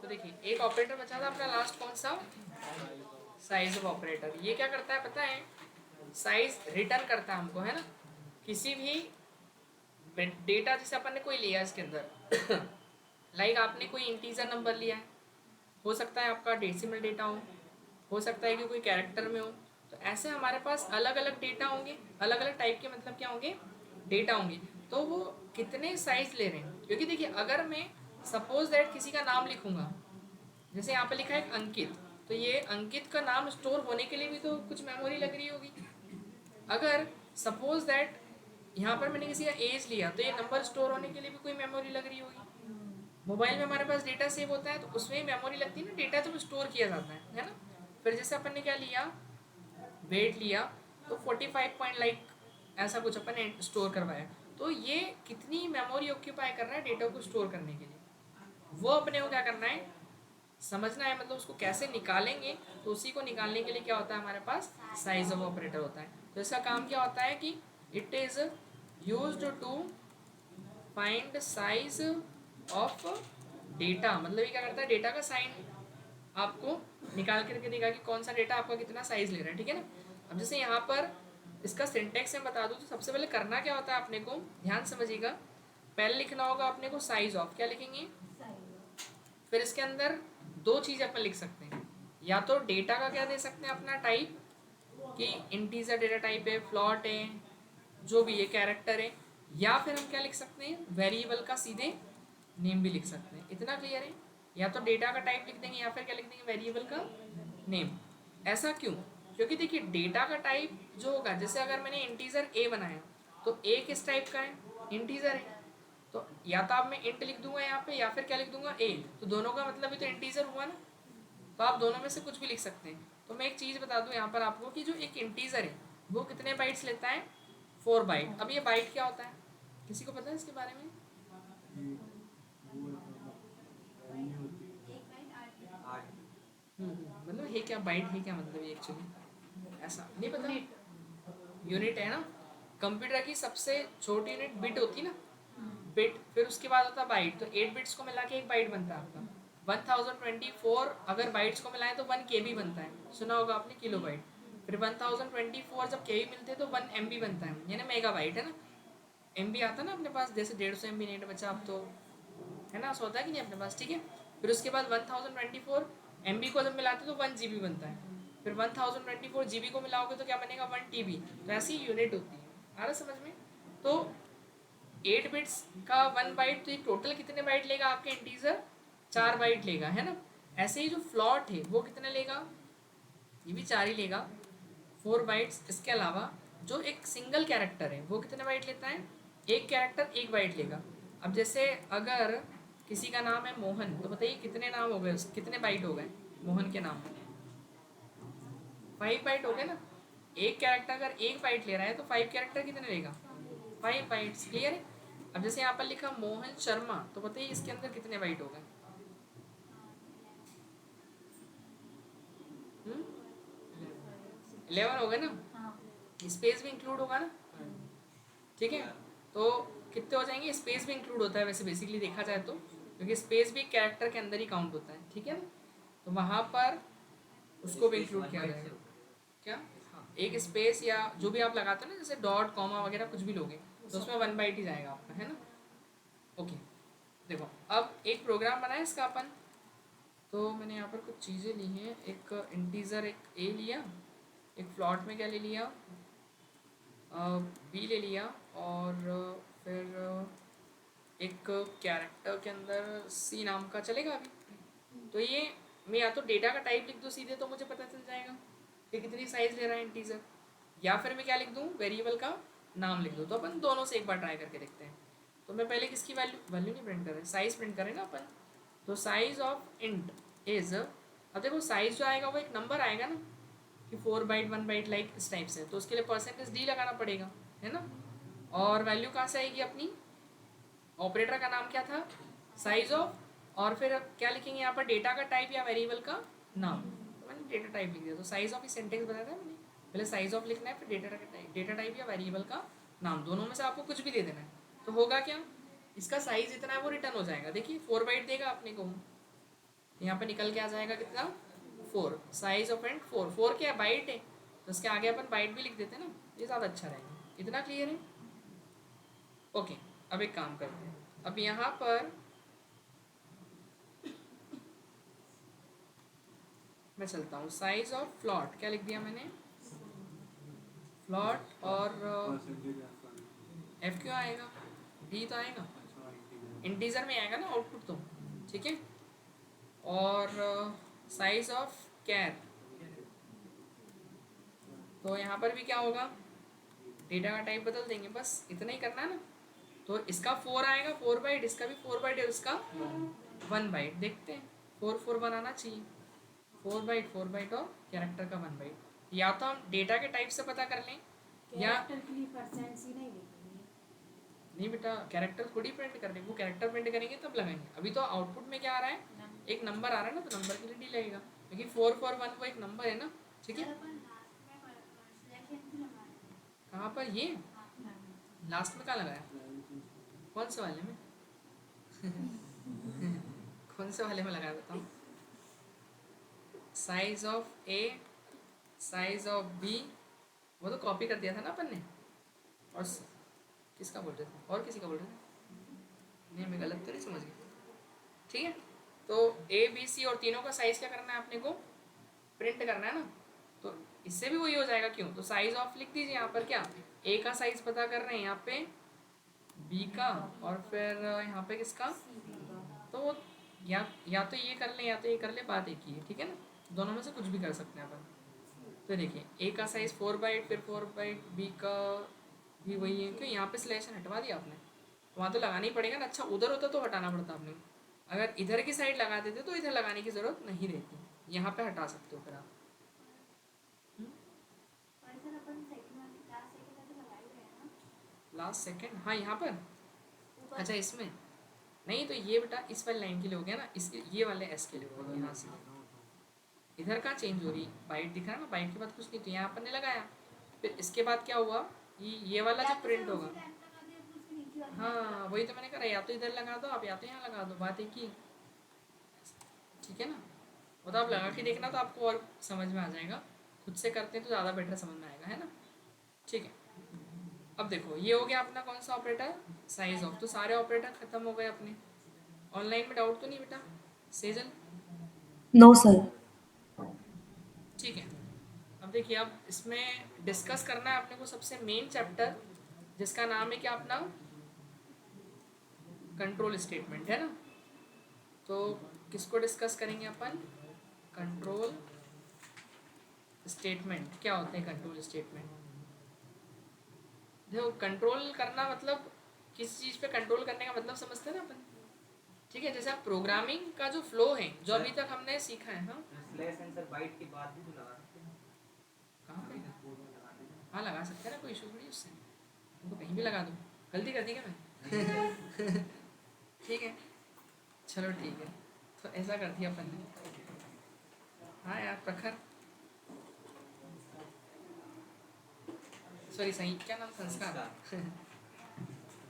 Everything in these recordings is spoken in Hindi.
तो देखिए एक ऑपरेटर बचा था अपना लास्ट, कौन सा, साइज ऑफ ऑपरेटर। ये क्या करता है पता है, साइज रिटर्न करता है हमको, है ना, किसी भी डेटा जैसे अपन ने कोई लिया इसके अंदर लाइक आपने कोई इंटीजर नंबर लिया है, हो सकता है आपका डेसिमल डेटा हो सकता है कि कोई कैरेक्टर में हो। तो ऐसे हमारे पास अलग अलग डेटा होंगे, अलग अलग टाइप के मतलब क्या होंगे, डेटा होंगे। तो वो कितने साइज ले रहे हैं, क्योंकि देखिए अगर मैं सपोज दैट किसी का नाम लिखूंगा, जैसे यहाँ पे लिखा है अंकित, तो ये अंकित का नाम स्टोर होने के लिए भी तो कुछ मेमोरी लग रही होगी। अगर सपोज दैट यहाँ पर मैंने किसी का एज लिया, तो ये नंबर स्टोर होने के लिए भी कोई मेमोरी लग रही होगी। मोबाइल में हमारे पास डेटा सेव होता है तो उसमें मेमोरी लगती है ना, डेटा जब स्टोर किया जाता है ना। फिर जैसे अपन ने क्या लिया, वेट लिया, तो 45 पॉइंट लाइक ऐसा कुछ अपन ने स्टोर करवाया, तो ये कितनी मेमोरी ऑक्यूपाई कर रहा है डेटा को स्टोर करने के लिए, वो अपने को क्या करना है, समझना है, मतलब उसको कैसे निकालेंगे। तो उसी को निकालने के लिए क्या होता है हमारे पास, साइज ऑफ ऑपरेटर होता है। तो इसका काम क्या होता है कि it is used to find size of data, मतलब ये क्या करता है, डेटा का साइन आपको निकाल करके देगा कि कौन सा डेटा आपका कितना साइज ले रहा है, ठीक है ना। अब जैसे यहाँ पर इसका सिंटेक्स मैं बता दूँ, तो सबसे पहले करना क्या होता है अपने को, ध्यान समझिएगा। पहले लिखना होगा अपने को साइज ऑफ, क्या लिखेंगे, फिर इसके अंदर दो चीज़ अपन लिख सकते हैं, या तो डेटा का क्या दे सकते हैं अपना टाइप, कि इंटीजर डेटा टाइप है, फ्लॉट है, जो भी है, कैरेक्टर है, या फिर हम क्या लिख सकते हैं, वेरिएबल का सीधे नेम भी लिख सकते हैं। इतना क्लियर है, या तो डेटा का टाइप लिख देंगे या फिर क्या लिख देंगे, वेरिएबल का नेम। ऐसा क्यों, क्योंकि देखिए डेटा का टाइप जो होगा, जैसे अगर मैंने इंटीजर ए बनाया, तो ए किस टाइप का है, इंटीजर है, तो या तो आप मैं इंट लिख दूंगा यहाँ पे, या फिर क्या लिख दूंगा, ए, तो दोनों का मतलब ही तो इंटीजर हुआ ना। तो आप दोनों में से कुछ भी लिख सकते हैं। तो मैं एक चीज़ बता दूं यहाँ पर आपको, कि जो एक इंटीजर है वो कितने बाइट्स लेता है, 4 बाइट। अब ये बाइट क्या होता है, किसी को पता है इसके बारे में, मतलब है क्या, बाइट है क्या, मतलब ये एक्चुअली ऐसा नहीं पता। यूनिट है ना, कंप्यूटर की सबसे छोटी यूनिट बिट होती है ना, बिट, फिर उसके बाद होता है बाइट। तो 8 बिट्स को मिला के एक बाइट बनता है आपका। 1024 अगर बाइट्स को मिलाएं तो 1 KB बनता है, सुना होगा आपने, किलो बाइट। फिर 1024 जब KB मिलते हैं तो 1 MB बनता है, यानी मेगा बाइट, है ना। MB आता है ना अपने पास, जैसे 150 MB नेट बचा अब तो, है ना, ऐसा होता है कि नहीं अपने पास, ठीक है। फिर उसके बाद 1024 MB को जब मिलाते तो 1 GB बनता है। फिर 1024 GB को मिलाओगे तो क्या बनेगा, 1 TB। तो ऐसी यूनिट होती है, आ रहा समझ में। तो 8 बिट्स का 1 बाइट, तो ये टोटल कितने बाइट लेगा आपके इंटीजर, 4 बाइट लेगा, है ना। ऐसे ही जो फ्लॉट है वो कितने लेगा, ये भी 4 ही लेगा, 4 बाइट्स। इसके अलावा जो एक सिंगल कैरेक्टर है वो कितने बाइट लेता है, एक कैरेक्टर 1 बाइट लेगा। अब जैसे अगर किसी का नाम है मोहन, तो बताइए कितने नाम हो गए, कितने बाइट हो गए मोहन के नाम में, 5 बाइट हो गए ना। एक कैरेक्टर अगर 1 बाइट ले रहा है तो 5 कैरेक्टर कितने लेगा, 5 बाइट्स, क्लियर है। अब जैसे यहाँ पर लिखा मोहन शर्मा, तो बताइए इसके अंदर कितने बाइट हो गए, 11 हो गए ना, स्पेस भी इंक्लूड होगा ना, ठीक है। तो कितने हो जाएंगे, स्पेस भी इंक्लूड होता है वैसे बेसिकली देखा जाए तो, क्योंकि स्पेस भी कैरेक्टर के अंदर ही काउंट होता है, ठीक है ना। तो वहाँ पर उसको भी इंक्लूड किया जाएगा, क्या, हाँ, एक स्पेस या जो भी आप लगाते हो ना, जैसे डॉट कॉमा वगैरह कुछ भी लोगे, तो उसमें 1 बाइट ही जाएगा आपका, है ना। ओके, देखो अब एक प्रोग्राम बना है इसका अपन। तो मैंने यहाँ पर कुछ चीज़ें ली हैं, एक इंटीजर एक ए लिया, एक फ्लॉट में क्या ले लिया, बी ले लिया, और फिर एक कैरेक्टर के अंदर सी नाम का चलेगा अभी। तो ये मैं या तो डेटा का टाइप लिख दूँ सीधे, तो मुझे पता चल जाएगा कि कितनी साइज़ ले रहा है इंटीजर, या फिर मैं क्या लिख दूँ, वेरिएबल का नाम लिख दूँ। तो अपन दोनों से एक बार ट्राई करके देखते हैं। तो मैं पहले किसकी वैल्यू वैल्यू नहीं प्रिंट कर रहे, साइज़ प्रिंट करें ना अपन। तो साइज़ ऑफ इंट इज़, अब देखो साइज़ जो आएगा वो एक नंबर आएगा ना, कि 4 बाइट 1 बाइट लाइक इस टाइप से, तो उसके लिए %d लगाना पड़ेगा, है ना। और वैल्यू कहाँ से आएगी अपनी, ऑपरेटर का नाम क्या था, साइज ऑफ, और फिर क्या लिखेंगे यहाँ पर, डेटा का टाइप या वेरिएबल का नाम। तो मैंने डेटा टाइप लिख दिया, तो साइज ऑफ ही सेंटेंस बताया था मैंने, पहले साइज ऑफ लिखना है, फिर डेटा टाइप या वेरिएबल का नाम, दोनों में से आपको कुछ भी दे देना है। तो होगा क्या, इसका साइज इतना है वो रिटर्न हो जाएगा, देखिए 4 बाइट देगा अपने को, यहाँ पे निकल के आ जाएगा कितना 4, साइज ऑफ एंड 4, 4 क्या है बाइट है, तो इसके आगे अपन बाइट भी लिख देते हैं ना, ये ज़्यादा अच्छा रहेगा। इतना क्लियर है? ओके, अब एक काम करते हैं, अब यहाँ पर मैं चलता हूँ, साइज ऑफ फ्लॉट क्या लिख दिया मैंने, फ्लॉट, और एफ क्यों आएगा, भी तो आएगा, इंटीजर में आएगा ना आउटपुट तो, ठीक है। और साइज ऑफ कैर, तो यहाँ पर भी क्या होगा, डेटा का टाइप बदल देंगे, बस इतना ही करना है ना। तो इसका 4 आएगा 4 बाइट, इसका भी 4 बाइट है, उसका 1 बाइट। देखते हैं 4 4 बनाना चाहिए, 4 बाइट 4 बाइट और कैरेक्टर का 1 बाइट। या तो हम डेटा के टाइप से पता कर लें, या नहीं बेटा कैरेक्टर थोड़ी प्रिंट कर देंगे, वो कैरेक्टर प्रिंट करेंगे तब लगाएंगे। अभी तो आउटपुट में क्या आ रहा है, एक नंबर आ रहा है ना, तो नंबर के लिए डी लगेगा, क्योंकि 4 4 1 वो एक नंबर है ना, ठीक है। कहाँ पर, ये लास्ट में कहाँ लगाया, कौन से वाले में कौन से वाले में लगाया बताओ, size of A, size of B, वो तो कॉपी कर दिया था ना अपन ने। और किसका बोल रहे थे, और किसी का बोल रहे थे, नहीं मैं गलत तो नहीं समझ गया, ठीक है। तो ए बी सी और तीनों का साइज क्या करना है अपने को, प्रिंट करना है ना, तो इससे भी वही हो जाएगा। क्यों, तो साइज ऑफ लिख दीजिए यहाँ पर, क्या ए का साइज पता कर रहे हैं यहाँ पे, बी का, और फिर यहाँ पे किसका, तो या तो ये कर ले या तो ये कर ले, बात एक ही है, ठीक है ना, दोनों में से कुछ भी कर सकते हैं अपन। तो देखिए ए का साइज 4 बाइट, फिर 4 बाइट, बी का भी वही है। क्यों यहाँ पे स्लैशन हटवा दिया आपने, वहाँ तो लगाना ही पड़ेगा ना। अच्छा उधर होता तो हटाना पड़ता आपने, अगर इधर की साइड लगा देते तो इधर लगाने की ज़रूरत नहीं रहती, यहाँ पे हटा सकते हो फिर आप। लास्ट सेकेंड, हाँ यहाँ पर, अच्छा इसमें नहीं, तो ये बेटा इस वाली लाइन के लिए हो गया ना, इस ये वाले एस के लिए हो गया, यहाँ से इधर का चेंज हो रही, बाइट दिख रहा है ना, बाइट के बाद कुछ नहीं, तो यहाँ पर ने लगाया, फिर इसके बाद क्या हुआ, ये वाला जो प्रिंट होगा, हाँ वही तो मैंने कहा, या तो इधर लगा दो आप या तो यहाँ लगा दो, बात एक ही, ठीक है ना। वो तो आप लगा के देखना तो आपको और समझ में आ जाएगा, खुद से करते हैं तो ज़्यादा बेटर समझ में आएगा, है ना, ठीक है। अब देखो ये हो गया अपना कौन सा ऑपरेटर, साइज ऑफ, तो सारे ऑपरेटर खत्म हो गए अपने। ऑनलाइन में डाउट तो नहीं बेटा, सेजल? No sir. ठीक है, अब देखिए, अब इसमें डिस्कस करना है अपने को सबसे मेन चैप्टर, जिसका नाम है क्या अपना, कंट्रोल स्टेटमेंट, है ना। तो किसको डिस्कस करेंगे अपन, कंट्रोल स्टेटमेंट। क्या होते हैं कंट्रोल स्टेटमेंट, देखो कंट्रोल करना मतलब किसी चीज़ पे कंट्रोल करने का मतलब समझते हैं ना अपन, ठीक है। जैसे आप प्रोग्रामिंग का जो फ्लो है, जो अभी तक हमने सीखा है, हाँ स्लैश आंसर बाइट की बात भी तो लगा सकते हैं, कहाँ पे, हाँ लगा सकते हैं ना, कोई इशू नहीं उससे, तुमको कहीं भी लगा दो, गलती कर दी क्या मैं ठीक है, चलो ठीक है, तो ऐसा कर दिया अपन ने, हाँ यार प्रखर, सॉरी सही क्या नाम, संस्कार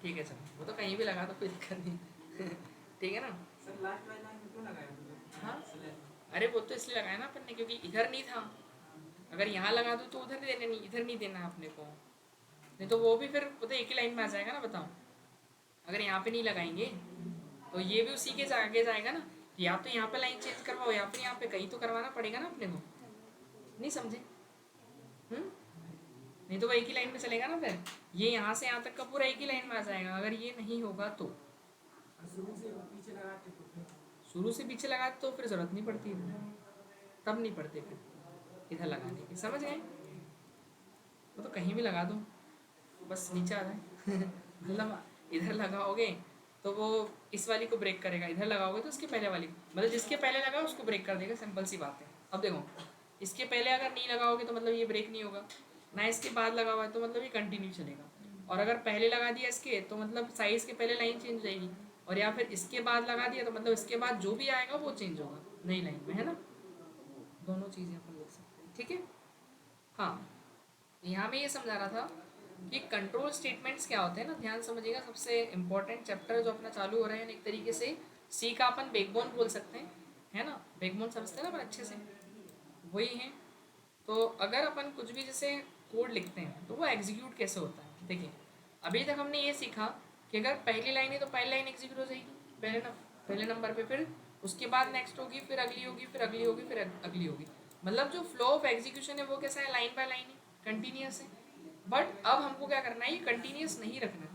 ठीक है चलो, वो तो कहीं भी लगा दो कोई दिक्कत नहीं ठीक है ना। सर लास्ट वाली लाइन में क्यों लगाया तुमने, हाँ अरे वो तो इसलिए लगाया ना अपन ने, क्योंकि इधर नहीं था, अगर यहाँ लगा दो तो उधर नहीं देना, नहीं इधर नहीं देना अपने को, नहीं तो वो भी फिर वो तो एक ही लाइन में आ जाएगा ना, बताओ। अगर यहाँ पे नहीं लगाएंगे तो ये भी उसी के आगे जाएगा ना, या तो यहाँ पे लाइन चेंज करवाओ या फिर यहाँ पे कहीं तो करवाना पड़ेगा ना अपने को, नहीं समझे, नहीं तो वो एक ही लाइन में चलेगा ना, फिर ये यहाँ से यहाँ तक का पूरा एक ही लाइन में आ जाएगा, अगर ये नहीं होगा तो शुरू से पीछे लगाते तो फिर शुरू से पीछे लगाते तो फिर ज़रूरत नहीं पड़ती, तब नहीं पड़ते फिर इधर लगाने की, समझ गए। वो तो कहीं भी लगा दो, बस नीचे आ जाए मतलब इधर लगाओगे तो वो इस वाली को ब्रेक करेगा, इधर लगाओगे तो उसके पहले वाली, मतलब जिसके पहले लगा उसको ब्रेक कर देगा, सिंपल सी बात है। अब देखो इसके पहले अगर नहीं लगाओगे तो मतलब ये ब्रेक नहीं होगा ना, इसके बाद लगा हुआ है तो मतलब ये कंटिन्यू चलेगा, और अगर पहले लगा दिया इसके तो मतलब साइज़ के पहले लाइन चेंज हो जाएगी, और या फिर इसके बाद लगा दिया तो मतलब इसके बाद जो भी आएगा वो चेंज होगा नई लाइन में, है ना। दोनों चीज़ें अपन लिख सकते हैं, ठीक है। हाँ यहाँ में ये समझा रहा था कि कंट्रोल स्टेटमेंट्स क्या होते हैं ना, ध्यान समझिएगा, सबसे इंपॉर्टेंट चैप्टर जो अपना चालू हो रहा है, एक तरीके से सी का अपन बैकबोन बोल सकते हैं, है ना, बैकबोन समझते हैं ना अपन अच्छे से, वही है। तो अगर अपन कुछ भी जैसे कोड लिखते हैं तो वो एग्जीक्यूट कैसे होता है, देखिए अभी तक हमने ये सीखा कि अगर पहली लाइन है तो पहली लाइन एग्जीक्यूट हो जाएगी पहले नंबर पे, फिर उसके बाद नेक्स्ट होगी, फिर अगली होगी, फिर अगली होगी, फिर अगली होगी। मतलब जो फ्लो ऑफ एग्जीक्यूशन है वो कैसा है, लाइन बाय लाइन है, कंटिन्यूस है। बट अब हमको क्या करना है, ये कंटिन्यूस नहीं रखना है।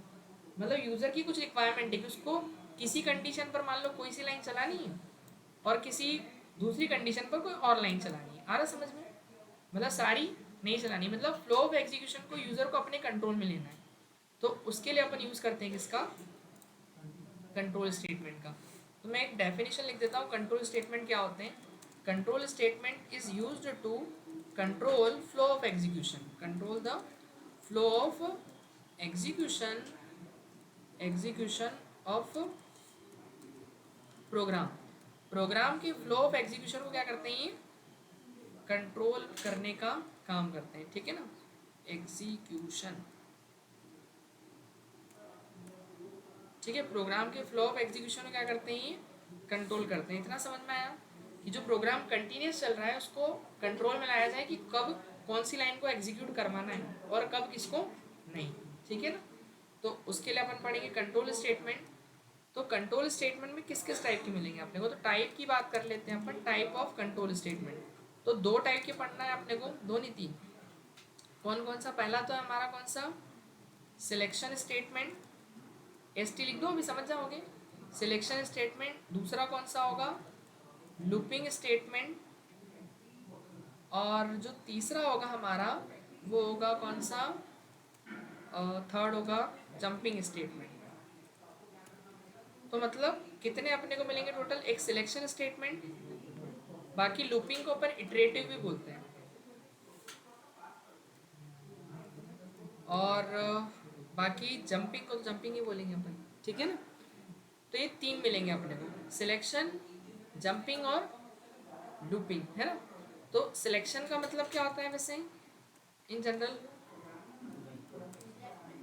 मतलब यूज़र की कुछ रिक्वायरमेंट है कि उसको किसी कंडीशन पर मान लो कोई सी लाइन चलानी है और किसी दूसरी कंडीशन पर कोई और लाइन चलानी है। आ रहा समझ में? मतलब सारी नहीं चलानी, मतलब फ्लो ऑफ एग्जीक्यूशन को यूज़र को अपने कंट्रोल में लेना है। तो उसके लिए अपन यूज़ करते हैं किसका, कंट्रोल स्टेटमेंट का। तो मैं एक डेफिनेशन लिख देता हूँ, कंट्रोल स्टेटमेंट क्या होते हैं। Control statement is used to control flow of execution, control the flow of execution of program. Program के फ्लो ऑफ एग्जीक्यूशन को क्या करते हैं, ये कंट्रोल करने का काम करते हैं, ठीक है ना, एग्जीक्यूशन। ठीक है, प्रोग्राम के फ्लो ऑफ एग्जीक्यूशन को क्या करते हैं, ये कंट्रोल करते हैं। इतना समझ में आया कि जो प्रोग्राम कंटिन्यूस चल रहा है उसको कंट्रोल में लाया जाए कि कब कौन सी लाइन को एग्जीक्यूट करवाना है और कब किसको नहीं, ठीक है ना। तो उसके लिए अपन पढ़ेंगे कंट्रोल स्टेटमेंट। तो कंट्रोल स्टेटमेंट में किस किस टाइप की मिलेंगे अपने को, तो टाइप की बात कर लेते हैं अपन, टाइप ऑफ कंट्रोल स्टेटमेंट। तो दो टाइप के पढ़ना है अपने को, दो नहीं तीन। कौन कौन सा, पहला तो है हमारा कौन सा, सिलेक्शन स्टेटमेंट, एस टी लिख दो अभी समझ जाओगे, सिलेक्शन स्टेटमेंट। दूसरा कौन सा होगा, लूपिंग स्टेटमेंट। और जो तीसरा होगा हमारा वो होगा कौन सा, थर्ड होगा जंपिंग स्टेटमेंट। तो मतलब कितने अपने को मिलेंगे टोटल, एक सिलेक्शन स्टेटमेंट, बाकी लूपिंग को अपन इटरेटिव भी बोलते हैं, और बाकी जंपिंग को तो जंपिंग ही बोलेंगे अपन, ठीक है ना। तो ये तीन मिलेंगे अपने को, सिलेक्शन, जंपिंग और लूपिंग, है ना। तो सिलेक्शन का मतलब क्या होता है वैसे इन जनरल,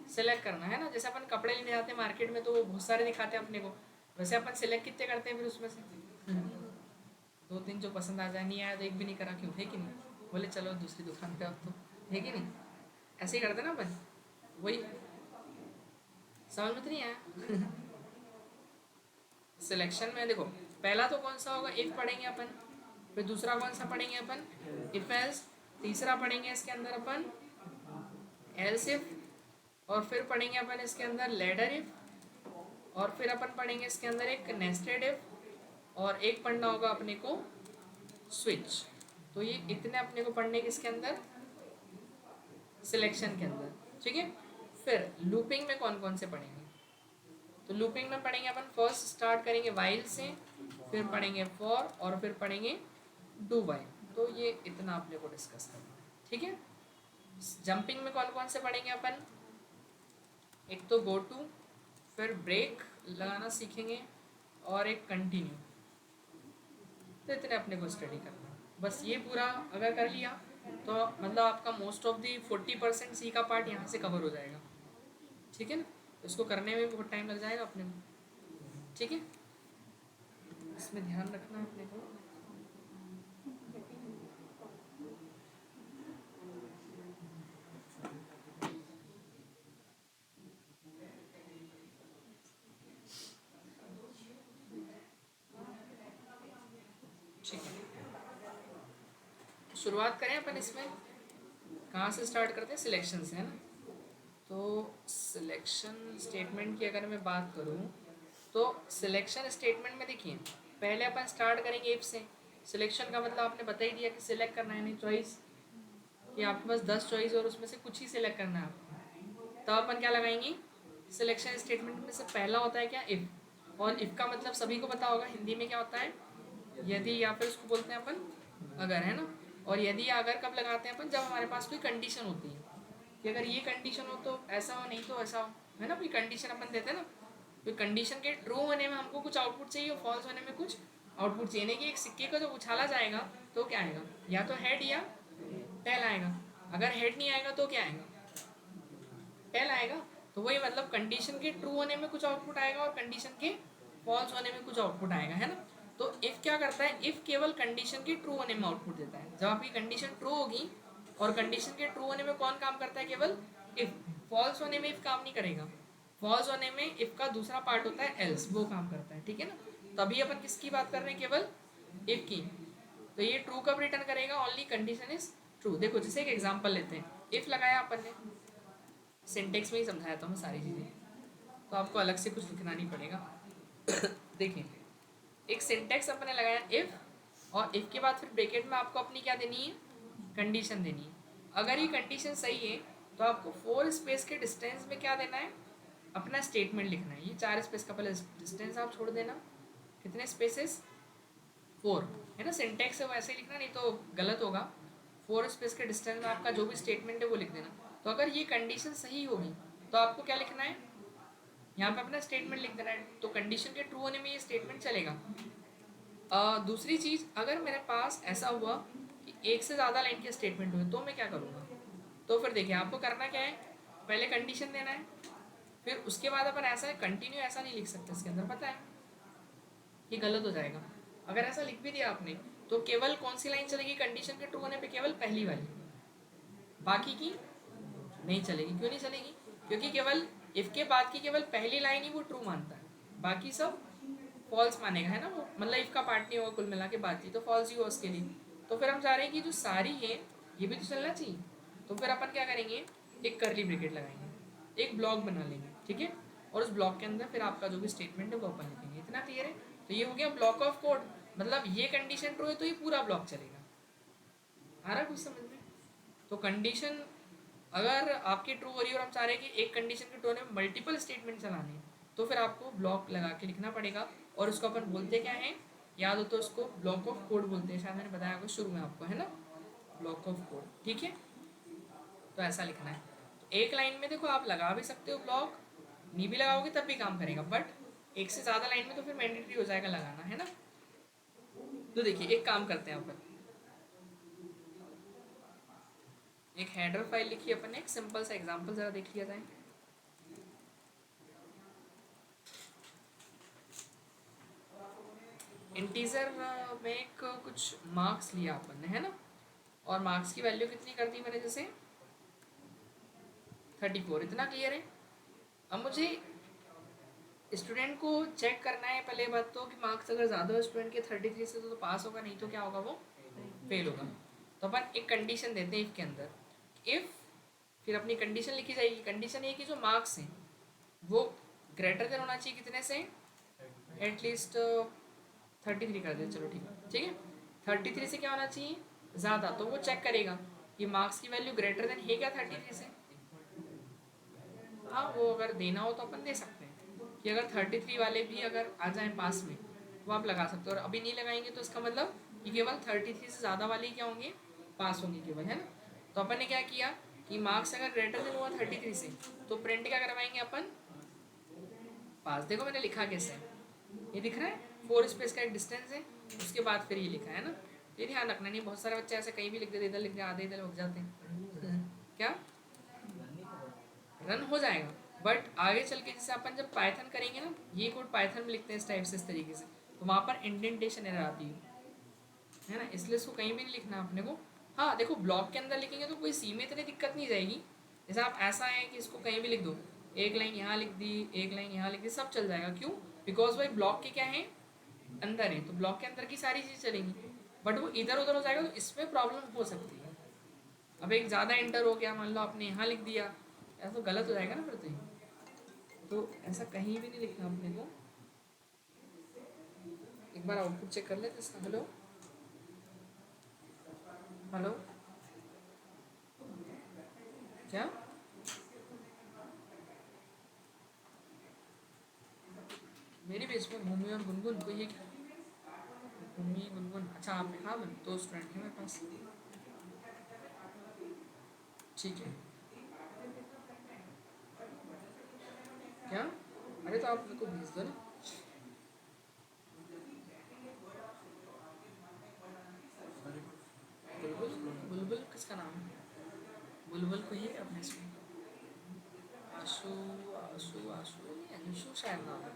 सेलेक्ट करना, है ना। जैसे अपन कपड़े लेने जाते हैं मार्केट में तो वो बहुत सारे दिखाते हैं अपने को, वैसे अपन सिलेक्ट कितने करते हैं फिर उसमें से दो तीन जो पसंद आ जाए, नहीं आया तो एक भी नहीं करा, क्यों, है कि नहीं, बोले चलो दूसरी दुकान पे अब तो, है कि नहीं, ऐसे ही करते ना अपन, वही समझ में तो नहीं आया सिलेक्शन में देखो पहला तो कौन सा होगा, इफ पढ़ेंगे अपन, फिर दूसरा कौन सा पढ़ेंगे अपन, इफ एल्स, तीसरा पढ़ेंगे इसके अंदर अपन एल्स इफ, और फिर पढ़ेंगे अपन इसके अंदर लेडर इफ, और फिर अपन पढ़ेंगे इसके अंदर एक नेस्टेड इफ, और एक पढ़ना होगा अपने को स्विच। तो ये इतने अपने को पढ़ने के इसके अंदर सिलेक्शन के अंदर, ठीक है। फिर लूपिंग में कौन कौन से पढ़ेंगे, तो लूपिंग में पढ़ेंगे अपन, फर्स्ट स्टार्ट करेंगे वाइल से, फिर पढ़ेंगे फॉर, और फिर पढ़ेंगे डू वाइल। तो ये इतना अपने को डिस्कस करना है, ठीक है। जंपिंग में कौन कौन से पढ़ेंगे अपन, एक तो गो टू, फिर ब्रेक लगाना सीखेंगे, और एक कंटिन्यू। तो इतने अपने को स्टडी करना है, बस ये पूरा अगर कर लिया तो मतलब आपका मोस्ट ऑफ दी 40% सी का पार्ट यहाँ से कवर हो जाएगा, ठीक है ना। इसको करने में बहुत टाइम लग जाएगा अपने को, ठीक है, इसमें ध्यान रखना है अपने को। ठीक है, शुरुआत करें अपन इसमें, कहाँ से स्टार्ट करते हैं, सिलेक्शन से, है ना। तो सिलेक्शन स्टेटमेंट की अगर मैं बात करूँ तो सिलेक्शन स्टेटमेंट में देखिए पहले अपन स्टार्ट करेंगे इफ से। सिलेक्शन का मतलब आपने बता ही दिया कि सिलेक्ट करना है, नहीं चॉइस, कि आपके पास 10 चॉइस और उसमें से कुछ ही सिलेक्ट करना है आपको, तब अपन क्या लगाएंगे, सिलेक्शन स्टेटमेंट में से पहला होता है क्या, इफ़। और इफ़ का मतलब सभी को पता होगा हिंदी में क्या होता है, यदि, या फिर उसको बोलते हैं अपन अगर, है ना। और यदि या अगर कब लगाते हैं अपन, जब हमारे पास कोई कंडीशन होती है कि अगर ये कंडीशन हो तो ऐसा हो, नहीं तो ऐसा हो, है ना। कोई कंडीशन अपन देते हैं ना, कोई कंडीशन के ट्रू होने में हमको कुछ आउटपुट चाहिए और फॉल्स होने में कुछ आउटपुट चाहिए, नहीं कि एक सिक्के को जब उछाला जाएगा तो क्या आएगा, या तो हेड या टेल आएगा। अगर हेड नहीं आएगा तो क्या आएगा, टेल आएगा। तो वही मतलब कंडीशन के ट्रू होने में कुछ आउटपुट आएगा और कंडीशन के फॉल्स होने में कुछ आउटपुट आएगा, है ना। तो इफ क्या करता है, इफ केवल कंडीशन के ट्रू होने में आउटपुट देता है। जब आपकी कंडीशन ट्रू होगी, और कंडीशन के ट्रू होने में कौन काम करता है, केवल इफ। फॉल्स होने में इफ काम नहीं करेगा। फॉल्स होने में इफ का दूसरा पार्ट होता है एल्स, वो काम करता है, ठीक है ना। तभी अपन किसकी बात कर रहे हैं, केवल इफ की। तो ये ट्रू कब रिटर्न करेगा, ओनली कंडीशन इज ट्रू। देखो जैसे एक एग्जांपल लेते हैं, इफ लगाया अपन ने, सिंटेक्स में ही समझाया था मैं सारी चीज़ें, तो आपको अलग से कुछ लिखना नहीं पड़ेगा। देखिए एक सिंटेक्स अपने लगाया इफ, और इफ के बाद फिर ब्रैकेट में आपको अपनी क्या देनी है, कंडीशन देनी है। अगर ये कंडीशन सही है तो आपको 4 स्पेस के डिस्टेंस में क्या देना है, अपना स्टेटमेंट लिखना है। ये 4 स्पेस का पहले डिस्टेंस आप छोड़ देना, कितने स्पेसेस, 4 है ना। सिंटेक्स है वैसे ही लिखना, नहीं तो गलत होगा। 4 स्पेस के डिस्टेंस में आपका जो भी स्टेटमेंट है वो लिख देना। तो अगर ये कंडीशन सही होगी तो आपको क्या लिखना है, यहाँ पे अपना स्टेटमेंट लिख देना है। तो कंडीशन के ट्रू होने में ये स्टेटमेंट चलेगा। दूसरी चीज़, अगर मेरे पास ऐसा हुआ कि एक से ज़्यादा लाइन के स्टेटमेंट हुए तो मैं क्या करूँगा। तो फिर देखिए आपको करना क्या है, पहले कंडीशन देना है, फिर उसके बाद अपन ऐसा कंटिन्यू ऐसा नहीं लिख सकते इसके अंदर, पता है ये गलत हो जाएगा। अगर ऐसा लिख भी दिया आपने तो केवल कौन सी लाइन चलेगी कंडीशन के ट्रू होने पे, केवल पहली वाली, बाकी की नहीं चलेगी। क्यों नहीं चलेगी, क्योंकि केवल इफ के बाद की केवल पहली लाइन ही वो ट्रू मानता है, बाकी सब फॉल्स मानेगा, है ना। वो मतलब इफ का पार्ट नहीं होगा, कुल मिला के बात ही तो फॉल्स ही हुआ उसके लिए। तो फिर हम चाह रहे हैं कि जो सारी है ये भी तो चलना चाहिए। तो फिर अपन क्या करेंगे, एक करली ब्रैकेट लगाएंगे, एक ब्लॉक बना लेंगे, ठीक है। और उस ब्लॉक के अंदर फिर आपका जो भी स्टेटमेंट है वो अपन लिखेंगे। इतना क्लियर है। तो ये हो गया ब्लॉक ऑफ कोड, मतलब ये कंडीशन ट्रू है तो ये पूरा ब्लॉक चलेगा। आ रहा है कुछ समझ में। तो कंडीशन अगर आपकी ट्रू हो रही है और हम चाह रहे हैं कि एक कंडीशन के ट्रू में मल्टीपल स्टेटमेंट चलाने हैं, तो फिर आपको ब्लॉक लगा के लिखना पड़ेगा। और उसको अपन बोलते क्या है, याद हो तो उसको ब्लॉक ऑफ कोड बोलते हैं, शायद मैंने बताया आपको शुरू में आपको, है ना, ब्लॉक ऑफ कोड, ठीक है। तो ऐसा लिखना है। तो एक लाइन में देखो आप लगा भी सकते हो ब्लॉक, नहीं भी लगाओगे तब भी काम करेगा, बट एक से ज़्यादा लाइन में तो फिर मैंडेटरी हो जाएगा लगाना, है ना। तो देखिए एक काम करते हैं अपन, एक हेडर फाइल लिखी अपन ने, एक सिंपल सा एग्जांपल जरा देख लिया जाए। इंटीजर में एक कुछ मार्क्स लिया अपन ने, है ना, और मार्क्स की वैल्यू कितनी कर दी मैंने, जैसे 34। इतना क्लियर है। अब मुझे स्टूडेंट को चेक करना है पहले बात तो कि मार्क्स अगर ज़्यादा हो स्टूडेंट के 33 से तो पास होगा, नहीं तो क्या होगा, वो फेल होगा। तो अपन एक कंडीशन देते हैं इफ के अंदर, इफ फिर अपनी कंडीशन लिखी जाएगी। कंडीशन ये कि जो मार्क्स हैं वो ग्रेटर देन होना चाहिए कितने से, एटलीस्ट 33 कर दे, चलो ठीक है, ठीक है। 33 से क्या होना चाहिए, ज़्यादा। तो वो चेक करेगा कि मार्क्स की वैल्यू ग्रेटर देन है क्या 33 से। हाँ वो अगर देना हो तो अपन दे सकते हैं कि अगर 33 वाले भी अगर आ जाएं पास में तो आप लगा सकते हो। और अभी नहीं लगाएंगे तो इसका मतलब कि केवल 33 से ज़्यादा वाले ही क्या होंगे, पास होंगे केवल, है ना। तो अपन ने क्या किया कि मार्क्स अगर ग्रेटर देन हुआ 33 से तो प्रिंट क्या करवाएंगे अपन, पास। देखो मैंने लिखा कैसे है, ये दिख रहा है, 4 स्पेस का एक डिस्टेंस है, उसके बाद फिर ये लिखा है ना। ये ध्यान रखना, नहीं बहुत सारे बच्चे ऐसे कहीं भी लिख देते, इधर लिख दे, आधे इधर लग जाते हैं। क्या रन हो जाएगा, बट आगे चल के जैसे अपन जब पाइथन करेंगे ना, ये कोड पाइथन में लिखते हैं इस टाइप से, इस तरीके से, तो वहाँ पर इंडेंटेशन एरर आती है ना, इसलिए इसको कहीं भी नहीं लिखना अपने को। हाँ देखो ब्लॉक के अंदर लिखेंगे तो कोई सी में इतनी दिक्कत नहीं जाएगी। जैसे आप ऐसा है कि इसको कहीं भी लिख दो, एक लाइन यहाँ लिख दी, एक लाइन यहाँ लिख दी, सब चल जाएगा। क्यों, बिकॉज भाई ब्लॉक के क्या है, अंदर है, तो ब्लॉक के अंदर की सारी चीज़ चलेंगी। बट वो इधर उधर हो जाएगा तो इसमें प्रॉब्लम हो सकती है। अब एक ज़्यादा एंटर हो गया, मान लो आपने यहाँ लिख दिया, ऐसा तो गलत हो जाएगा ना फिर तो ऐसा कहीं भी नहीं लिखना अपने को। एक बार आउटपुट चेक कर लेते इसका। हेलो हेलो, क्या मेरी बेच में भूमि और गुनगुन कोई है क्या, भूमि गुनगुन, अच्छा आपने, हाँ मैं 2 स्टूडेंट हैं मेरे पास, ठीक है। क्या, अरे तो आप मेरे को भेज दो ना। बुलबुल, बुलबुल किसका नाम है, बुलबुल को ही अपने इसमें, आशु, आशु आशु नहीं, अंशु शायद नाम है,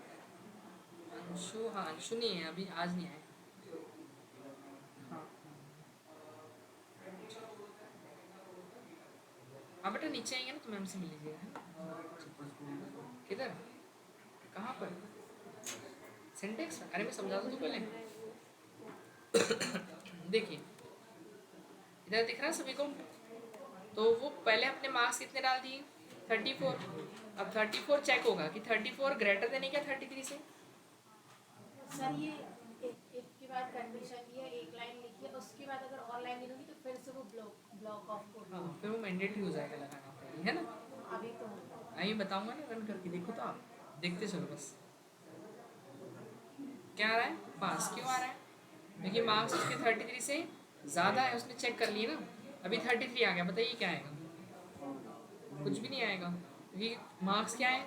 अंशु, हाँ अंशु नहीं है, अभी आज नहीं आए। हाँ बेटा नीचे आएंगे ना तो मैम से मिल लीजिएगा, है ना? किधर, कहाँ पर, सिंटेक्स? अरे मैं समझा दूँ पहले। देखिए इधर दिख रहा है सभी को, तो वो पहले अपने मार्क्स कितने डाल दिए, 34। अब 34 चेक होगा कि 34 ग्रेटर देन है क्या 33 से। सर ये एक के बाद कंडीशन ये एक लाइन लिखी है, उसके बाद अगर और लाइन लिखोगी तो फिर से वो ब्लॉक ऑफ कोड हाँ फिर वो मैंडेटरी हो जाएगा लगाना पड़ेगा, है ना? अभी तो आइए बताऊंगा ना, रन करके देखो तो आप देखते चलो बस। क्या आ रहा है, पास क्यों आ रहा है, क्योंकि मार्क्स उसके 33 से ज़्यादा है, उसने चेक कर लिए ना। अभी 33 आ गया, बताइए क्या आएगा, कुछ भी नहीं आएगा, क्योंकि मार्क्स क्या है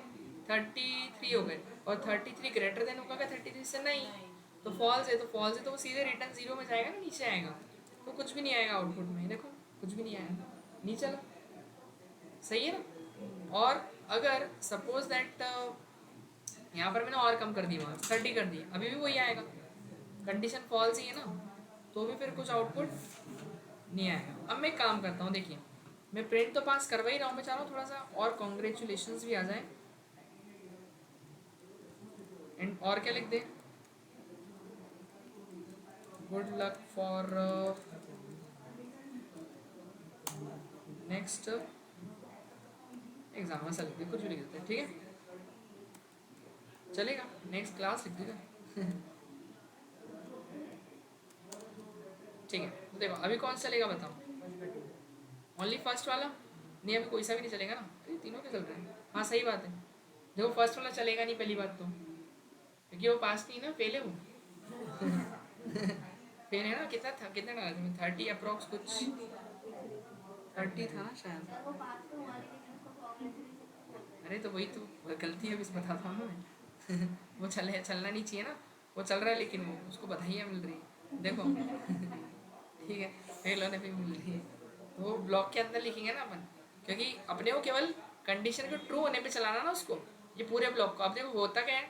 33 हो गए, और 33 ग्रेटर देन होगा क्या 33 से, नहीं। तो फॉल्स है, तो फॉल्स है तो वो सीधे रिटर्न 0 में जाएगा ना, नीचे आएगा, तो कुछ भी नहीं आएगा आउटपुट में, देखो कुछ भी नहीं आएगा, नहीं चला, सही है ना? और अगर सपोज दैट यहाँ पर मैंने और कम कर दी, मार्क्स 30 कर दिए, अभी भी वही आएगा, कंडीशन फॉल्स ही है ना, तो भी फिर कुछ आउटपुट नहीं आएगा। अब मैं काम करता हूँ, देखिए मैं प्रिंट तो पास करवा ही रहा हूँ, मैं चाह रहा हूँ थोड़ा सा और कॉन्ग्रेचुलेशंस भी आ जाए, एंड और क्या लिख दें, good luck for next exam, ऐसा लिख दे, कुछ भी लिख देते हैं, ठीक है चलेगा, नेक्स्ट क्लास लिख देगा। ठीक है, तो देखो अभी कौन सा चलेगा बताओ, ओनली फर्स्ट वाला, नहीं अभी कोई सा भी नहीं चलेगा ना, अरे तीनों के चल रहे हैं, हाँ सही बात है, देखो फर्स्ट वाला चलेगा नहीं, पहली बात तो क्योंकि वो पास नहीं ना, फेल है वो। फेल है ना, कितना था, कितना डाला था, 30 अप्रॉक्स कुछ 30 था ना शायद। अरे तो वही तो गलती है, बस बताता हूँ ना मैं। वो चलना नहीं चाहिए ना, वो चल रहा है लेकिन वो उसको बधाइयाँ मिल रही है, देखो। ठीक है, फेल होने पे मिल रही है, तो वो ब्लॉक के अंदर लिखेंगे ना अपन, क्योंकि अपने को केवल कंडीशन को ट्रू होने पे चलाना ना उसको, ये पूरे ब्लॉक को। अब देखो होता क्या है,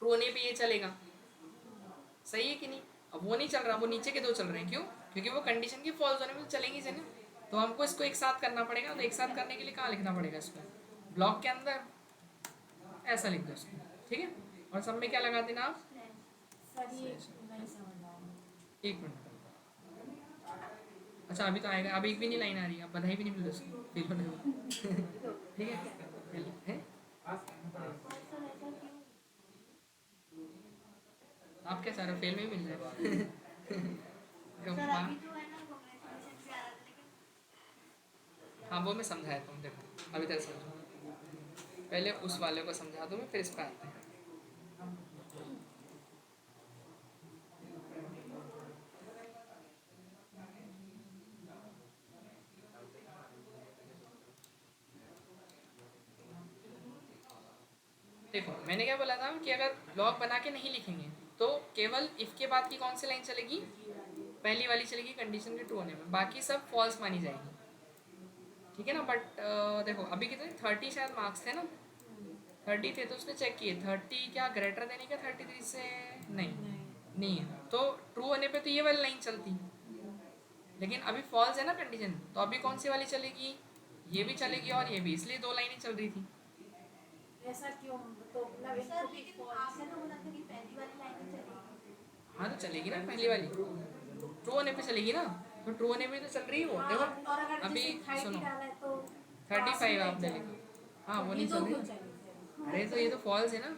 ट्रू होने पे ये चलेगा, सही है कि नहीं? अब वो नहीं चल रहा, वो नीचे के दो चल रहे हैं, क्यों? क्योंकि वो कंडीशन की फॉल्स होने में तो चलेंगी से ना, तो हमको इसको एक साथ करना पड़ेगा, तो एक साथ करने के लिए कहाँ लिखना पड़ेगा इसको, ब्लॉक के अंदर ऐसा लिख दो इसको, ठीक है? और सब में क्या लगा देना आप, सर ये नहीं समझ रहा हूँ। एक मिनट। अच्छा अभी तो आएगा, अब एक भी नहीं लाइन आ रही है, अब बधाई भी नहीं मिल रही उसको फेल होने में। ठीक है? आप क्या चाह रहे हो, फेल में भी मिल जाए? हाँ वो मैं समझाया तुम, देखो अभी तक समझो, पहले उस वाले को समझा दो, मैं फिर इस पर आते हैं। देखो मैंने क्या बोला था कि अगर ब्लॉक बना के नहीं लिखेंगे तो केवल इफ के बाद की कौन सी लाइन चलेगी, पहली वाली चलेगी कंडीशन के ट्रू होने में, बाकी सब फॉल्स मानी जाएगी, ठीक है ना? बट देखो अभी कितने 30 शायद मार्क्स थे ना, 30 थे तो उसने चेक किए, 30 क्या ग्रेटर देने का 33 से, नहीं है, तो ट्रू होने पे तो ये वाली लाइन चलती, लेकिन अभी फॉल्स है ना कंडीशन, तो अभी कौन सी वाली चलेगी, ये भी चलेगी और ये भी, इसलिए दो लाइनें चल रही थी। ऐसा क्यों, तो मतलब सर इसको भी लेकिन false- आपने तो बोला था कि पहली वाली लाइन में चलेगी। हाँ तो चलेगी ना पहली वाली, ट्रू होने पे चलेगी ना, तो ट्रू होने पे तो चल रही है वो, हाँ, देखो और अगर अभी जैसे 30 सुनो डाला है तो 35 pass आपने नहीं लिखा, हाँ वो ये नहीं दो चल क्यों रही, चलेगी? अरे तो ये तो फॉल्स है ना।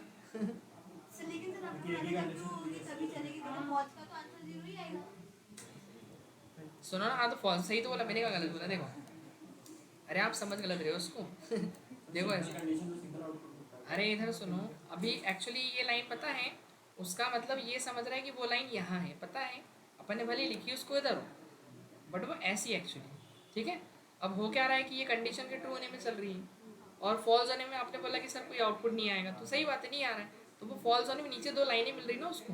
सर लेकिन सर आपने बोला था ट्रू होगी तभी चलेगी, तो फॉल्स का तो आंसर 0 ही आएगा। सुनो ना, हाँ तो फॉल्स, सही तो बोला मैंने, क्या गलत बोला, देखो अरे आप समझ गलत रहे हो उसको। देखो ऐसे, अरे इधर सुनो, अभी एक्चुअली ये लाइन पता है, उसका मतलब ये समझ रहा है कि वो लाइन यहाँ है, पता है अपन ने भले लिखी उसको इधर, बट वो ऐसी एक्चुअली, ठीक है? अब हो क्या रहा है कि ये कंडीशन के ट्रू होने में चल रही है, और फॉल्स होने में आपने बोला कि सर कोई आउटपुट नहीं आएगा, तो सही बात है नहीं आ रहा है, तो वो फॉल्स होने में नीचे दो लाइनें मिल रही ना उसको,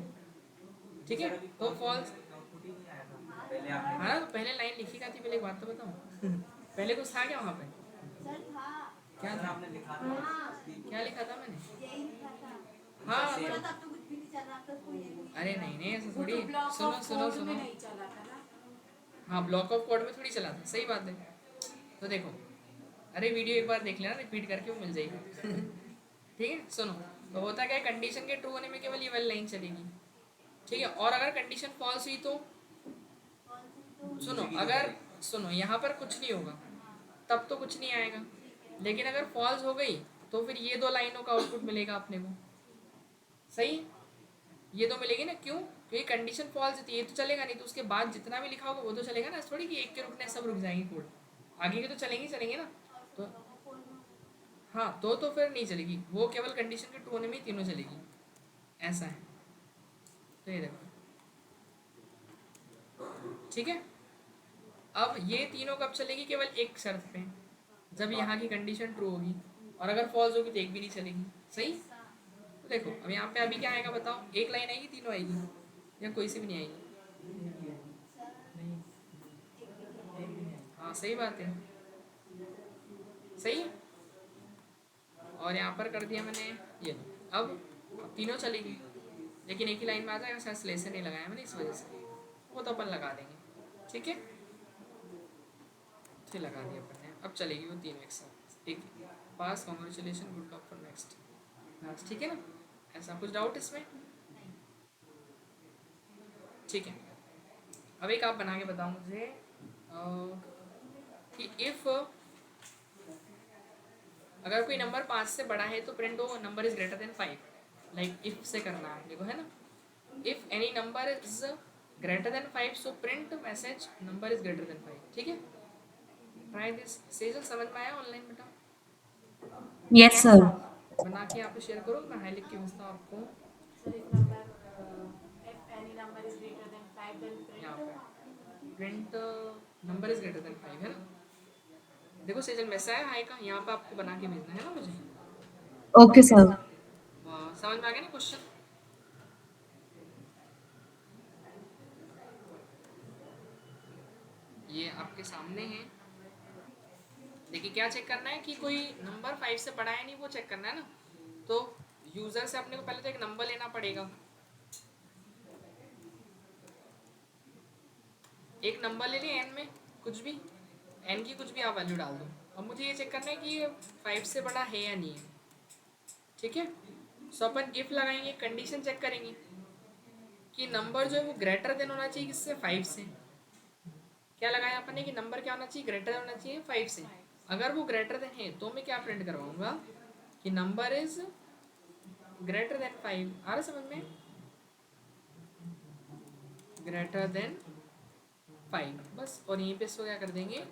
ठीक है? तो फॉल्स, आउटपुट ही नहीं आया था पहले आपने। हाँ तो पहले लाइन लिखी क्या थी, पहले एक बात तो बताओ। पहले कुछ था क्या वहाँ पे, सर था, क्या सर था, आपने लिखा था हाँ क्या लिखा था मैंने? यही लिखा था। हाँ सर बोला तो, था अब तो कुछ भी नहीं चल रहा, अब तो कोई ये भी अरे नहीं नहीं ऐसा वो थोड़ी, तो block सुनो of सुनो code सुनो, में नहीं चला था ना। हाँ ब्लॉक ऑफ कोड में थोड़ी चला था, सही बात है। तो देखो अरे वीडियो एक बार देख लेना, रिपीट करके वो मिल जाएगी। ठीक है, सुनो। तो होता क्या है, कंडीशन के ट्रू होने में केवल ये वाली लाइन चलेगी। ठीक है, और अगर कंडीशन फॉल्स हुई तो सुनो, अगर सुनो यहाँ पर कुछ नहीं होगा तब तो कुछ नहीं आएगा, लेकिन अगर फॉल्स हो गई तो फिर ये 2 लाइनों का आउटपुट मिलेगा अपने को। सही है? ये तो मिलेगी ना, क्यों? क्योंकि कंडीशन फॉल्स थी, ये तो चलेगा नहीं, तो उसके बाद जितना भी लिखा होगा वो तो चलेगा ना। थोड़ी कि एक के रुकने सब रुक जाएंगे कोड, आगे के तो चलेंगे ना। तो हाँ, तो फिर नहीं चलेगी वो, केवल कंडीशन के ट्रू होने में ही तीनों चलेगी, ऐसा है। तो ये देखो, ठीक है। अब ये तीनों कब चलेगी? केवल एक शर्त पे, जब यहाँ की कंडीशन ट्रू होगी, और अगर फॉल्स होगी तो एक भी नहीं चलेगी। सही? तो देखो अब यहाँ पे अभी क्या आएगा बताओ, एक लाइन आएगी, तीनों आएगी, या कोई सी भी नहीं आएगी? हाँ सही बात है, सही है। और यहाँ पर कर दिया मैंने ये, अब तीनों चलेगी, लेकिन एक ही लाइन में आ जाएगा, शायद स्लेस नहीं लगाया मैंने इस वजह से, वो तो अपन लगा देंगे। ठीक है, फिर लगा दिया अपन ने, अब चलेगी वो तीनों एक साथ। एक पास, congratulation, good luck for next. ठीक है ना, ऐसा कुछ डाउट इसमें? ठीक है, अब एक आप बना के बताओ मुझे कि इफ अगर कोई नंबर 5 से बड़ा है तो प्रिंट हो number is greater than 5। Like if से करना है देखो, है ना। If any number is greater than 5 so print message number is greater than 5। ठीक है, ट्राई दिस। सेजल समझ में आया ऑनलाइन बेटा? Yes, sir. बना के यहाँ पे शेयर करो, मैं हाई लिख के भेजता हूँ आपको। Sir if number if any number is greater than 5 then यहाँ पे print number is greater than 5 है ना। देखो सेजल मैसेज आया हाई का, यहाँ पे आपको बना के भेजना है ना मुझे। Okay, sir. समझ में आ गया ना क्वेश्चन? ये आपके सामने है, देखिए क्या चेक करना है कि कोई नंबर 5 से बड़ा है नहीं, वो चेक करना है ना। तो यूजर से अपने को पहले तो एक नंबर लेना पड़ेगा, एक नंबर ले लिया n में, कुछ भी n की कुछ भी आप वैल्यू डाल दो। अब मुझे ये चेक करना है कि ये 5 से बड़ा है या नहीं है। ठीक है, सो अपन इफ लगाएंगे, कंडीशन चेक करेंगे कि नंबर जो है वो ग्रेटर देन होना चाहिए किससे? 5 से। क्या लगाया अपन ने कि नंबर क्या होना चाहिए? ग्रेटर होना चाहिए 5 से। अगर वो ग्रेटर देन है तो मैं क्या प्रिंट करवाऊंगा कि नंबर इज ग्रेटर देन 5। आ रहा समझ में? ग्रेटर देन 5 बस, और यहीं पे इसको क्या कर देंगे?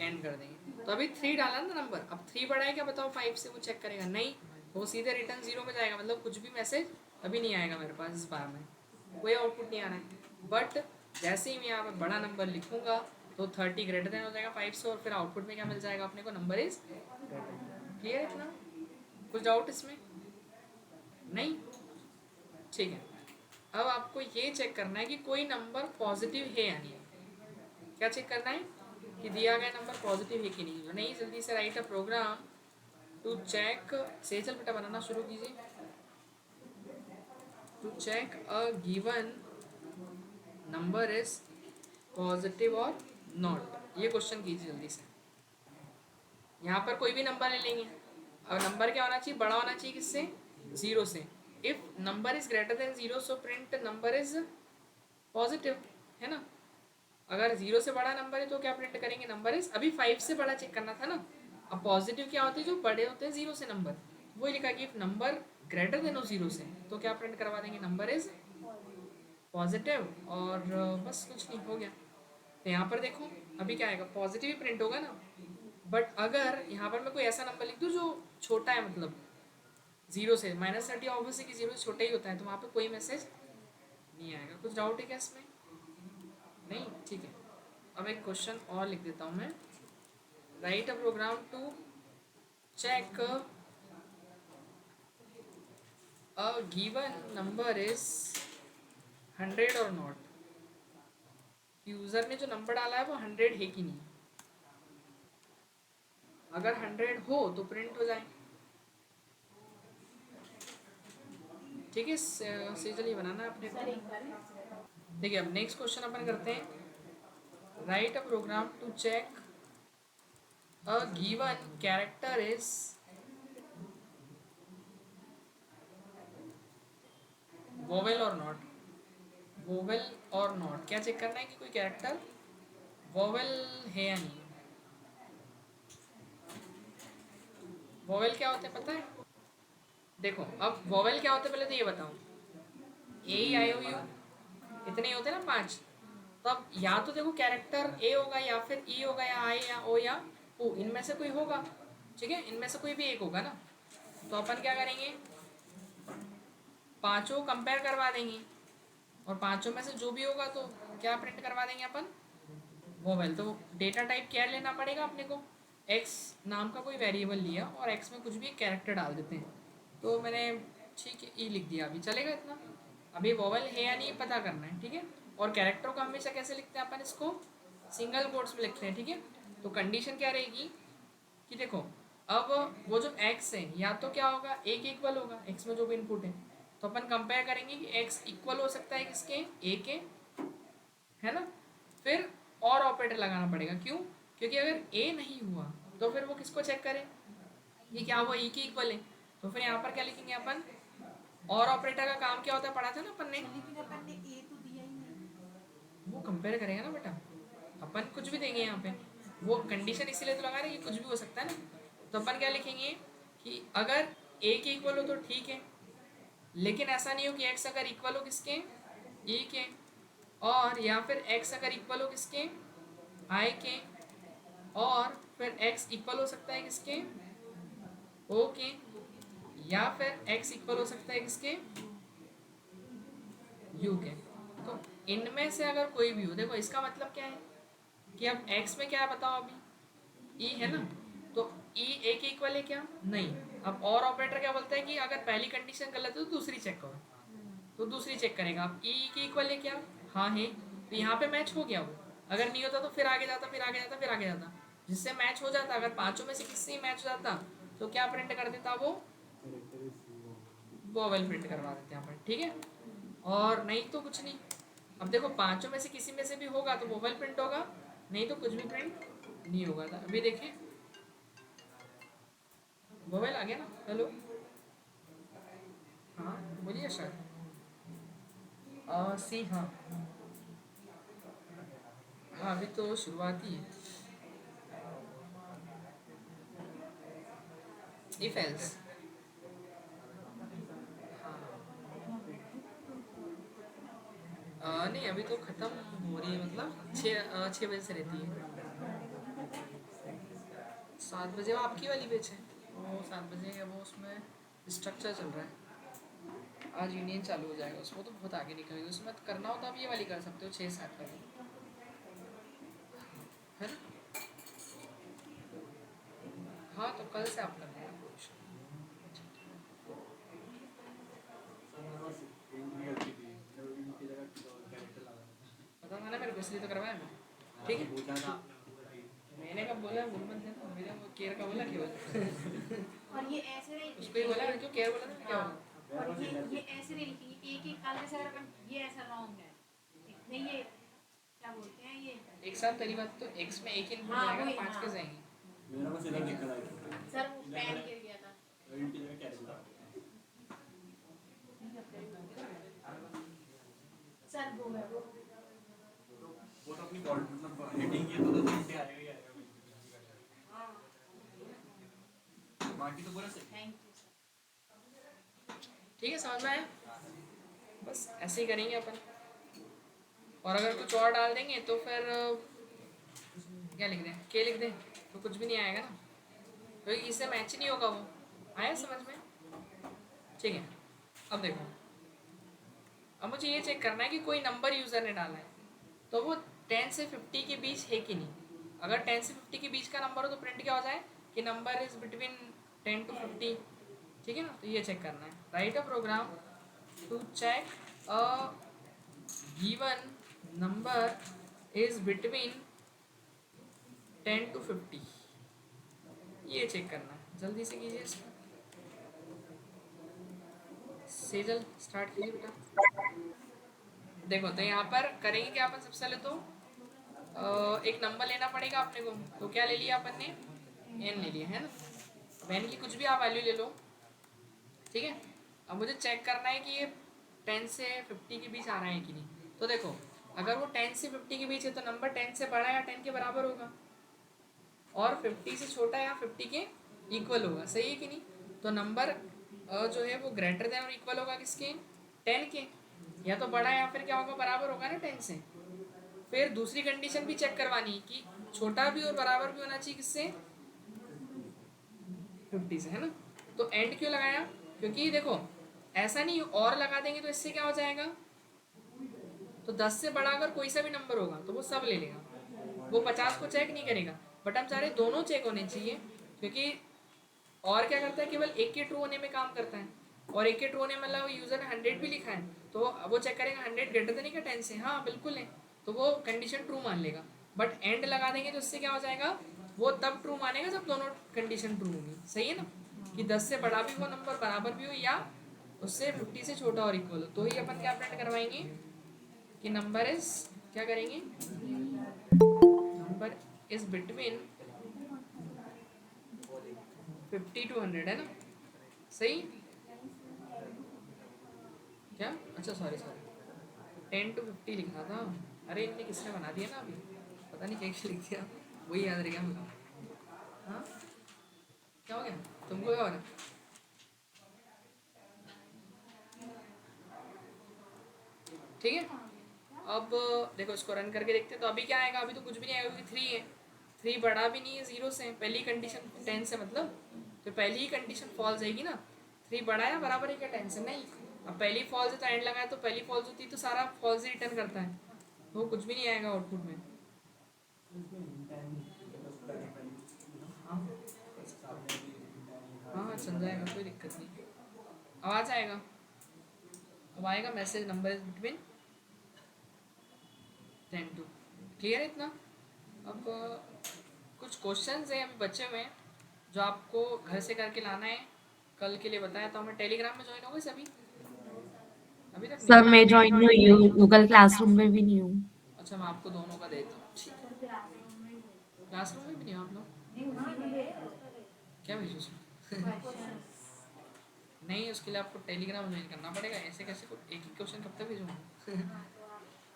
एंड कर देंगे। तो अभी 3 डाला ना नंबर, अब 3 बड़ा है क्या बताओ 5 से? वो चेक करेगा नहीं, तो वो सीधे रिटर्न 0 में जाएगा, मतलब कुछ भी मैसेज अभी नहीं आएगा मेरे पास इस बार में, कोई आउटपुट नहीं आ रहा है। बट जैसे ही मैं यहाँ पर बड़ा नंबर लिखूंगा तो 30 ग्रेटर देन हो जाएगा 5 से, और फिर आउटपुट में क्या मिल जाएगा अपने को? Number is clear. इतना कुछ डाउट इसमें नहीं? ठीक है, अब आपको ये चेक करना है कि कोई नंबर पॉजिटिव है या नहीं। क्या चेक करना है कि दिया गया नंबर पॉजिटिव है कि नहीं। नहीं, जल्दी से write a program to check. Sejal बेटा बनाना शुरू कीजिए। To check a given number is positive और नॉट। ये क्वेश्चन कीजिए जल्दी से। यहाँ पर कोई भी नंबर ले लेंगे, अब नंबर क्या होना चाहिए? बड़ा होना चाहिए किससे? 0 से। If number is greater then 0 so print number is positive, है ना। अगर 0 से बड़ा नंबर है तो क्या प्रिंट करेंगे? नंबर इज, अभी 5 से बड़ा चेक करना था ना। अब पॉजिटिव क्या होते हैं? जो बड़े होते हैं 0 से नंबर, वही लिखा कि इफ नंबर ग्रेटर देन हो 0 से तो क्या प्रिंट करवा देंगे? Number is positive. और बस कुछ नहीं, हो गया। तो यहाँ पर देखो अभी क्या आएगा? पॉजिटिव ही प्रिंट होगा ना। बट अगर यहाँ पर मैं कोई ऐसा नंबर लिख दूँ जो छोटा है, मतलब 0 से -30, ऑब्वियसली कि 0 से छोटा ही होता है, तो वहाँ पर कोई मैसेज नहीं आएगा। कुछ डाउट है क्या इसमें? नहीं? ठीक है, अब एक क्वेश्चन और लिख देता हूँ मैं। Write a program to check a given number is 100 और नॉट। यूजर ने जो नंबर डाला है वो 100 है कि नहीं। अगर 100 हो तो प्रिंट हो जाए। ठीक है, सेजल ये बनाना है अपने सर को। एक बार देखिए अब नेक्स्ट क्वेश्चन अपन करते हैं। Write a program to check a given character is vowel और नॉट, वोवेल और नॉट, क्या चेक करना है कि कोई कैरेक्टर वोवेल है या नहीं। वोवेल क्या होते हैं पता है? देखो अब वोवेल क्या होते हैं पहले तो ये बताओ। ए आई ओ यू इतने ही होते हैं ना 5। तो अब या तो देखो कैरेक्टर ए होगा या फिर ई होगा या आई या ओ या ओ, इनमें से कोई होगा। ठीक है, इनमें से कोई भी एक होगा ना। तो अपन क्या करेंगे, पांचों कंपेयर करवा देंगे और पांचों में से जो भी होगा तो क्या प्रिंट करवा देंगे अपन, वोवेल। तो डेटा टाइप क्या लेना पड़ेगा अपने को, एक्स नाम का कोई वेरिएबल लिया और एक्स में कुछ भी एक कैरेक्टर डाल देते हैं। तो मैंने ठीक है ई लिख दिया, अभी चलेगा इतना। अभी वोवेल है या नहीं पता करना है, ठीक है। और कैरेक्टर को हमेशा कैसे लिखते हैं अपन, इसको सिंगल कोट्स में लिखते हैं, ठीक है। तो कंडीशन क्या रहेगी कि देखो अब वो जो x है या तो क्या होगा a के इक्वल होगा, x में जो भी इनपुट है। तो अपन कंपेयर करेंगे कि x इक्वल हो सकता है किसके, a के, है ना। फिर और ऑपरेटर लगाना पड़ेगा, क्यों, क्योंकि अगर a नहीं हुआ तो फिर वो किसको चेक करे, ये क्या हुआ e के इक्वल है। तो फिर यहाँ पर क्या लिखेंगे अपन, और ऑपरेटर का काम क्या होता है पढ़ा था ना अपन ने, लेकिन अपन ने ए तो दिया ही नहीं। वो कंपेयर करेगा ना बेटा। अपन कुछ भी देंगे यहाँ पे, वो कंडीशन इसीलिए तो लगा रहे हैं कि कुछ भी हो सकता है ना। तो अपन क्या लिखेंगे कि अगर ए के इक्वल हो तो ठीक है, लेकिन ऐसा नहीं हो कि एक्स अगर इक्वल हो किसके, ई के, और या फिर एक्स अगर इक्वल हो किसके, आई के, और फिर एक्स इक्वल हो सकता है किसके, ओ के, या फिर एक्स इक्वल हो सकता है किसके, यू के। तो इनमें से अगर कोई भी हो, देखो इसका मतलब क्या है कि अब x में क्या है बताओ, अभी e है ना। तो e a के इक्वल है क्या, नहीं। अब और ऑपरेटर क्या बोलता है कि अगर पहली कंडीशन गलत है तो दूसरी चेक करो, तो दूसरी चेक करेगा। अब e के इक्वल है क्या, हाँ है, तो यहाँ पे मैच हो गया वो। अगर नहीं होता तो फिर आगे जाता, फिर आगे जाता, फिर आगे जाता, जिससे मैच हो जाता। अगर पांचों में से किससे मैच हो जाता तो क्या प्रिंट कर देता वो, वोवेल प्रिंट करवा देते हैं अपन, ठीक है। और नहीं तो कुछ नहीं। अब देखो पांचों में से किसी में से भी होगा तो वोवेल प्रिंट होगा, नहीं तो कुछ भी प्रिंट नहीं होगा था। अभी देखिए वोवेल आ गया ना, हेलो, हाँ बोलिए सर। सी हाँ, हाँ अभी तो शुरुआती है। इफ एल्स, नहीं अभी तो ख़त्म हो रही है, मतलब 6 बजे से रहती है। 7 बजे वो आपकी वाली बैच है, वो 7 बजे है, वो उसमें स्ट्रक्चर चल रहा है। आज यूनियन चालू हो जाएगा उसमें, तो बहुत आगे निकलेगी। उसमें करना हो तो आप ये वाली कर सकते हो 6-7 वाली, है ना। हाँ तो कल से आप कर लेना, कोई इशू नहीं। पता था ना मेरे को, इसलिए तो करवाया मैं, ठीक है। मैंने कब बोला, बोल मत देना, मैंने वो केयर का बोला केवल और ये ऐसे नहीं उसको ही बोला, क्यों केयर बोला था क्या बोला। और ये ऐसे नहीं लिखेंगे, एक एक काल से अगर अपन ये ऐसा रॉन्ग है, नहीं ये क्या बोलते हैं ये, एक साथ पहली बात तो x में एक ही इनपुट हाँ, जाएगा ना, वही, 5 हाँ। के जाएंगे। मेरा बस इधर दिक्कत आई सर वो पैन गिर गया था। इंटी जगह कैरेक्टर सर वो है वो वो तो अपनी बॉडी मतलब हेडिंग की तो इंटी आएगा ही आएगा, बाकी तो पूरा सही। Thank you sir. ठीक है, समझ में आया। बस ऐसे ही करेंगे अपन, और अगर कुछ और डाल देंगे तो फिर क्या लिख दें, के लिख दें, तो कुछ भी नहीं आएगा ना, क्योंकि तो इससे मैच ही नहीं होगा वो। आया समझ में, ठीक है। अब देखो, अब मुझे ये चेक करना है कि कोई नंबर यूज़र ने डाला है तो वो 10 से 50 के बीच है कि नहीं। अगर 10 से 50 के बीच का नंबर हो तो प्रिंट क्या हो जाए कि नंबर इज बिटवीन 10 to 50, ठीक है ना। तो ये चेक करना है, write a program to check a given number is between 10 to 50, ये चेक करना है। जल्दी से कीजिए, सेजल स्टार्ट कीजिए बेटा। देखो तो यहाँ पर करेंगे क्या अपन, सबसे पहले तो एक नंबर लेना पड़ेगा अपने को। तो क्या ले लिया अपन ने, एन ले लिया है ना। अब एन की कुछ भी आप वैल्यू ले लो, ठीक है। अब मुझे चेक करना है कि ये 10 से 50 के बीच आ रहा है कि नहीं। तो देखो, अगर वो 10 से 50 के बीच है तो नंबर 10 से बड़ा या 10 के बराबर होगा, और 50 से छोटा या 50 के इक्वल होगा, सही है कि नहीं। तो नंबर जो है वो ग्रेटर देन और इक्वल होगा किसके, 10 के, या तो बड़ा या फिर क्या होगा, बराबर होगा ना 10 से। फिर दूसरी कंडीशन भी चेक करवानी कि छोटा भी और बराबर भी होना चाहिए किससे, 50 से, है ना। तो एंड क्यों लगाया, क्योंकि देखो ऐसा नहीं और लगा देंगे तो इससे क्या हो जाएगा, तो 10 से बड़ा अगर कोई सा भी नंबर होगा तो वो सब ले लेगा, वो 50 को चेक नहीं करेगा। बट हम चाह रहे दोनों चेक होने चाहिए, क्योंकि और क्या करता है, केवल एक के ट्रू होने में काम करता है, और एक के ट्रू होने में मतलब यूजर ने 100 भी लिखा है तो वो चेक करेगा 100 ग्रेटर देन क्या 10 से, हाँ बिल्कुल है, तो वो कंडीशन ट्रू मान लेगा। बट एंड लगा देंगे तो उससे क्या हो जाएगा, वो तब ट्रू मानेगा जब दोनों कंडीशन ट्रू होंगी, सही है ना, कि 10 से बड़ा भी वो नंबर बराबर भी हो या उससे 50 से छोटा और इक्वल हो, तो ही अपन क्या प्रिंट करवाएंगे कि नंबर इज, क्या करेंगे, नंबर इज बिटवीन 50 to 100, है ना, सही। क्या, अच्छा सॉरी 10 to 50 लिखना था। अरे इनने किसने बना दिया ना अभी, पता नहीं क्या लिख दिया, वही याद रह गया मुझे। हाँ क्या हो गया, तुमको क्या हो रहा है, ठीक है। अब देखो इसको रन करके देखते हैं, तो अभी क्या आएगा, अभी तो कुछ भी नहीं आएगा क्योंकि 3 है, 3 बड़ा भी नहीं है 0 से, पहली कंडीशन 10 से मतलब, तो पहली ही कंडीशन फॉल्स आएगी ना, 3 बड़ा है बराबर है क्या 10 से, नहीं। अब पहली फॉल्स है तो एंड लगाया तो पहली फॉल्स होती है तो सारा फॉल्स ही रिटर्न करता है, तो वो कुछ भी नहीं आएगा आउटपुट में। हाँ हाँ चल जाएगा, कोई दिक्कत नहीं, आवाज़ आएगा, अब आएगा message number is between 10 to, clear है इतना। अब कुछ क्वेश्चंस हैं अभी बचे हुए हैं जो आपको घर से करके लाना है, कल के लिए बताया, तो हमें टेलीग्राम में ज्वाइन हो गए सभी, अभी तक सर नहीं। मैं ज्वाइन नहीं हुई हूँ, गूगल क्लासरूम में भी नहीं हूँ। अच्छा मैं आपको दोनों का देता हूँ, ठीक है, क्लासरूम में भी नहीं हो आप लोग, क्या भेजो उसमें नहीं, उसके लिए आपको टेलीग्राम ज्वाइन करना पड़ेगा, ऐसे कैसे एक ही क्वेश्चन कब तक भेजूँगा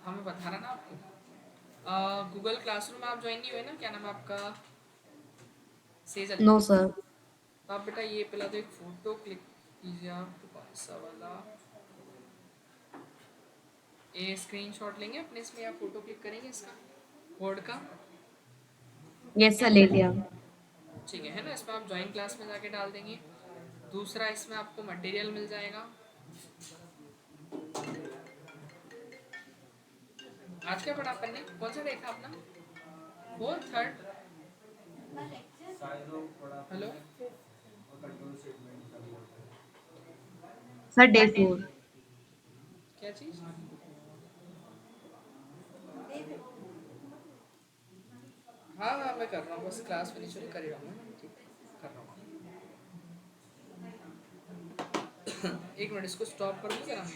हमें बता रहा ना आपको। गूगल क्लासरूम में आप ज्वाइन नहीं हुए ना, क्या नाम है आपका, सेजल। No sir. तो आप बेटा ये पहला तो एक फ़ोटो क्लिक कीजिए, आप सा वाला ये स्क्रीनशॉट लेंगे अपने, इसमें आप फ़ोटो क्लिक करेंगे इसका कोड का, यस सर, ले लिया। ठीक है ना। इसमें आप ज्वाइन क्लास में जाके डाल देंगे। दूसरा इसमें आपको मटेरियल मिल जाएगा, आज क्या पढ़ा अपन ने, कौन सा देखा अपना, fourth third, hello sir day 4। क्या चीज़, हाँ हाँ मैं कर रहा हूँ, बस क्लास फिनिश होनी कर ही रहा हूँ, ठीक कर रहा हूँ एक मिनट इसको स्टॉप कर दूँ क्या।